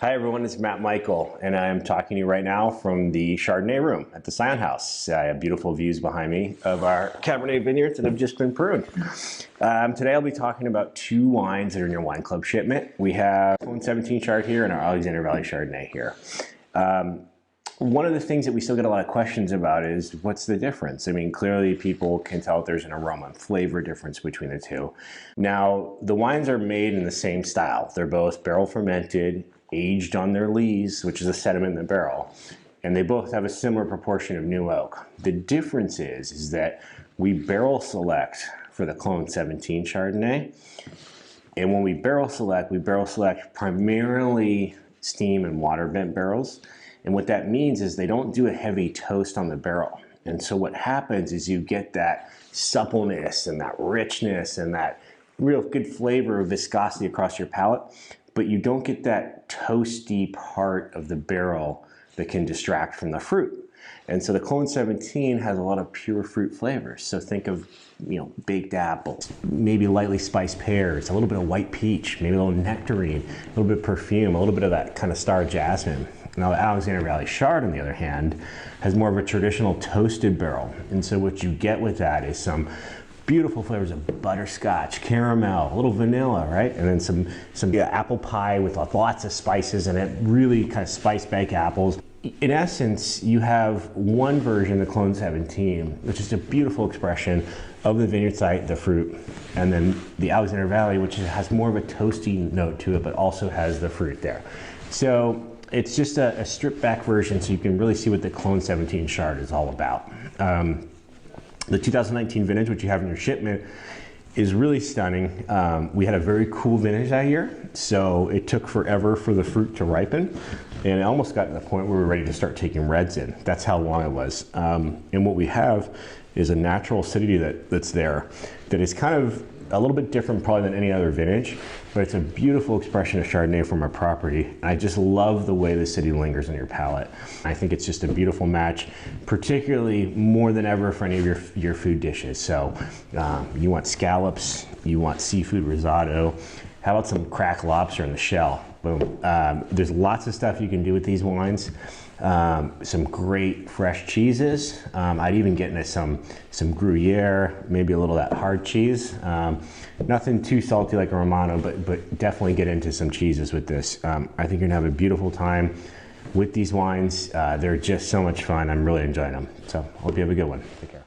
Hi everyone, it's Matt Michael, and I'm talking to you right now from the Chardonnay room at the Scion House. I have beautiful views behind me of our Cabernet vineyards that have just been pruned. Today I'll be talking about two wines that are in your wine club shipment. We have Clone 17 Chard here and our Alexander Valley Chardonnay here. One of the things that we still get a lot of questions about is what's the difference? I mean, clearly people can tell if there's an aroma and flavor difference between the two. Now, the wines are made in the same style. They're both barrel fermented, aged on their lees, which is a sediment in the barrel, and they both have a similar proportion of new oak. The difference is that we barrel select for the Clone 17 Chardonnay, and when we barrel select primarily steam and water bent barrels. And what that means is they don't do a heavy toast on the barrel. And so what happens is you get that suppleness and that richness and that real good flavor of viscosity across your palate, but you don't get that toasty part of the barrel that can distract from the fruit. And so the Clone 17 has a lot of pure fruit flavors. So think of, baked apples, maybe lightly spiced pears, a little bit of white peach, maybe a little nectarine, a little bit of perfume, a little bit of that kind of star jasmine. Now the Alexander Valley Chard, on the other hand, has more of a traditional toasted barrel. And so what you get with that is some beautiful flavors of butterscotch, caramel, a little vanilla, right? And then some apple pie with lots of spices in it, really kind of spiced baked apples. In essence, you have one version, the Clone 17, which is a beautiful expression of the vineyard site, the fruit, and then the Alexander Valley, which has more of a toasty note to it, but also has the fruit there. So it's just a stripped back version, so you can really see what the Clone 17 Chard is all about. The 2019 vintage, which you have in your shipment, is really stunning. We had a very cool vintage that year, so it took forever for the fruit to ripen, and it almost got to the point where we were ready to start taking reds in. That's how long it was. And what we have is a natural acidity that's there that is kind of a little bit different probably than any other vintage, but it's a beautiful expression of Chardonnay from our property. I just love the way the acidity lingers on your palate. I think it's just a beautiful match, particularly more than ever for any of your food dishes. So you want scallops, you want seafood risotto, how about some cracked lobster in the shell? Boom. There's lots of stuff you can do with these wines. Some great fresh cheeses. I'd even get into some Gruyere, maybe a little of that hard cheese. Nothing too salty like a Romano, but definitely get into some cheeses with this. I think you're gonna have a beautiful time with these wines. They're just so much fun. I'm really enjoying them. So hope you have a good one. Take care.